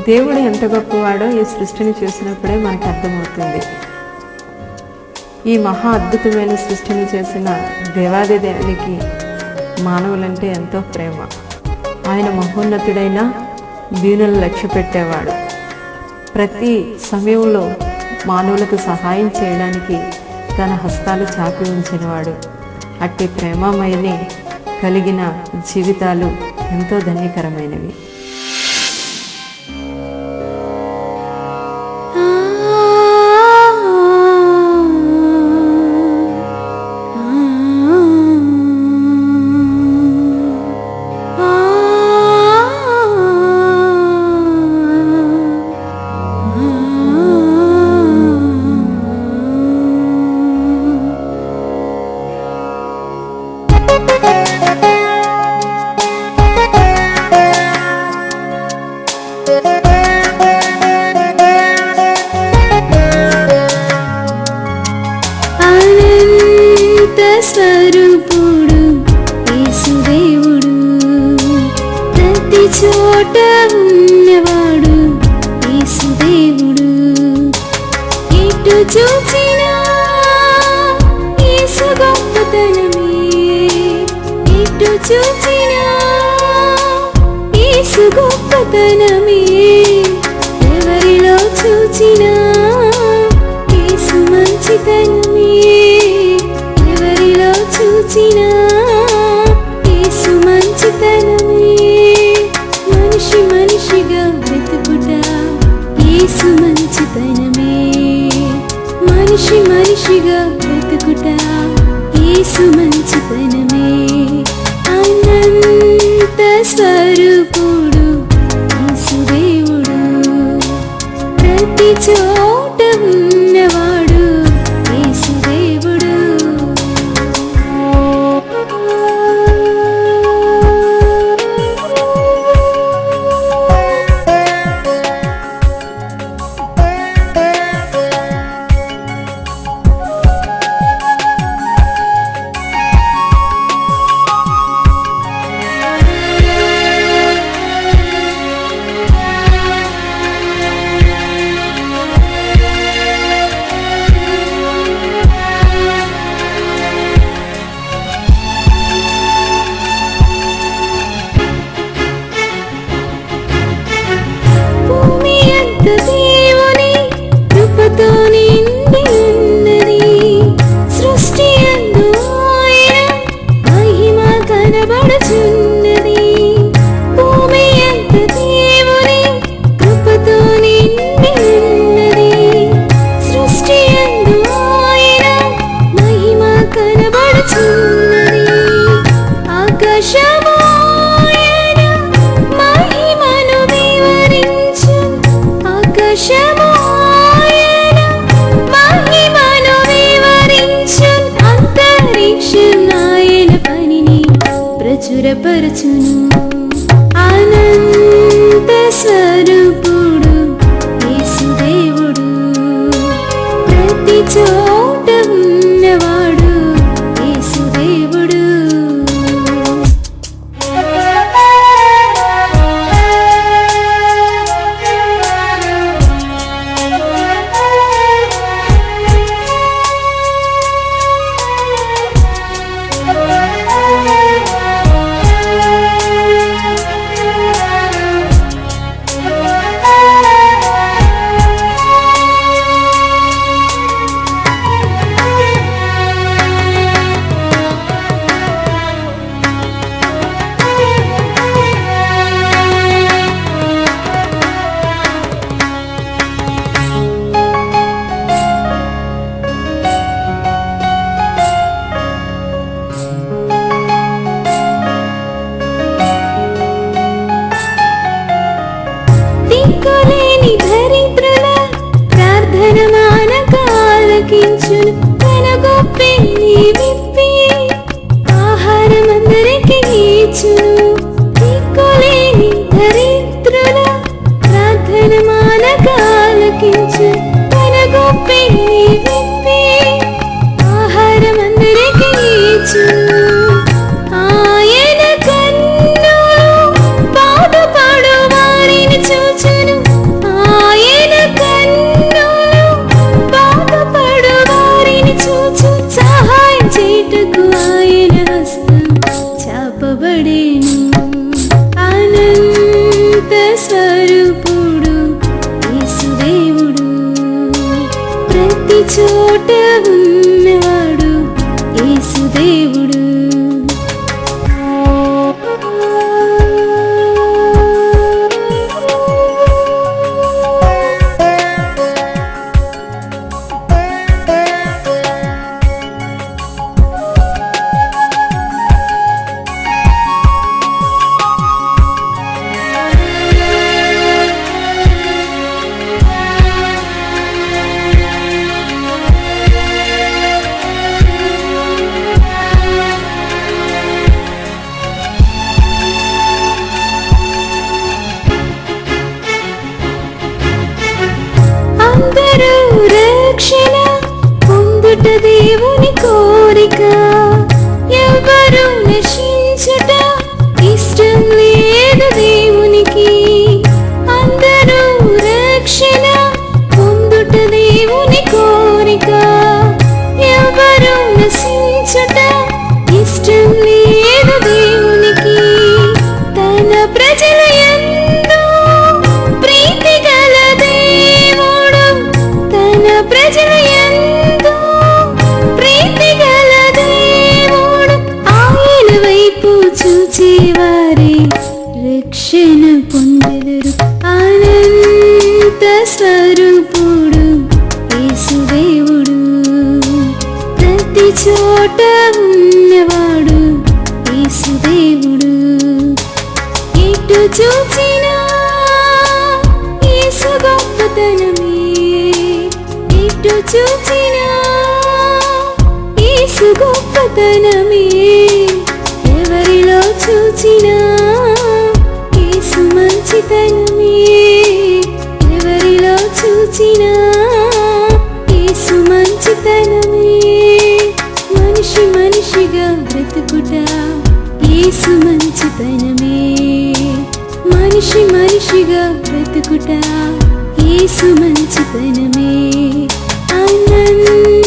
దేవుడు ఎంత గొప్పవాడో ఈ సృష్టిని చూసినప్పుడే మనకు అర్థమవుతుంది. ఈ మహా అద్భుతమైన సృష్టిని చేసిన దేవాది దేవునికి మానవులంటే ఎంతో ప్రేమ. ఆయన మహోన్నతుడైన దీనులను లక్ష్య పెట్టేవాడు. ప్రతి సమయంలో మానవులకు సహాయం చేయడానికి తన హస్తాలు చాపి ఉంచినవాడు. అట్టి ప్రేమమయని కలిగిన జీవితాలు ఎంతో ధన్యకరమైనవి. స్వరూపుడు యేసుదేవుడు, ప్రతి చోట ఉన్నవాడు యేసుదేవుడు. ఎటు చూచినా యేసు గొప్పతనమే, ఎటు చూచినా యేసు గొప్పతనమే. ఎవరిలో చూచినా యేసు మంచితనమే, చూచినా యేసు మంచితనమే. మనిషి మనిషిగా వెతుకుట యేసు మంచితనమే, మనిషి మనిషిగా వెతుకుట యేసు మంచితనమే. అనంత స్వరూపుడు యేసుదేవుడు, ప్రతి చోట ఉన్నవాడు యేసుదేవుడు. దేవుని కృపతో నిండి ఉన్నది సృష్టి, అందు ఆయన మహిమ కనబడుచున్నది. భూమి అంత దేవుని కృపతో నిండి ఉన్నది సృష్టి, అందు ఆయన మహిమ కనబడుచున్నది. ఆకాశము ఆయన మహిమను వివరించు, ఆకాశము ఆయన మహిమను వివరించు. అంతరిక్షం ఆయన పనిని ప్రచురపరచును. అనంత స్వరూపుడు యేసుదేవుడు, ప్రతి చోట ఉన్నవాడు యేసుదేవుడు. దిక్కులేని దరిద్రుల ప్రార్థన మానక ఆలకించును. తన గొప్పెని విప్పి ఆహారమందరికి ఇచ్చును. దిక్కులేని దరిద్రుల ప్రార్థన మానక ఆలకించు. తన గొప్పెని విప్పి ఆహారమందరికి ఇచ్చును. ఆయన కన్నులు బాధపడు వారిని చూచును. పొందుట దేవుని కోరిక. ఎవరు నశించుట ఇష్టం లేదు దేవునికి. అందరూ రక్షణ పొందుట దేవుని కోరిక. ఎవరు నశించుట ఇష్టం లేదు దేవునికి. తన ప్రజల యందు ప్రీతి గల దేవుడు, తన ప్రజల యందు ప్రీతి గల దేవుడు. ఆయన వైపు చూచేవారే రక్షణ పొందెదరు. అనంత స్వరూపుడు యేసుదేవుడు, ప్రతి చోట ఉన్నవాడు యేసుదేవుడు. ఎటు చూచినా యేసు గొప్పతనమే, ఎటు చూచినా యేసు గొప్పతనమే. ఎవరిలో చూచినా యేసు మంచితనమే, ఎవరిలో చూచినా యేసు మంచితనమే. మనిషి మనిషిగా బ్రతుకుట యేసు మంచితనమే, మనిషి మనిషిగా బ్రతుకుట యేసు మంచితనమే. అనంత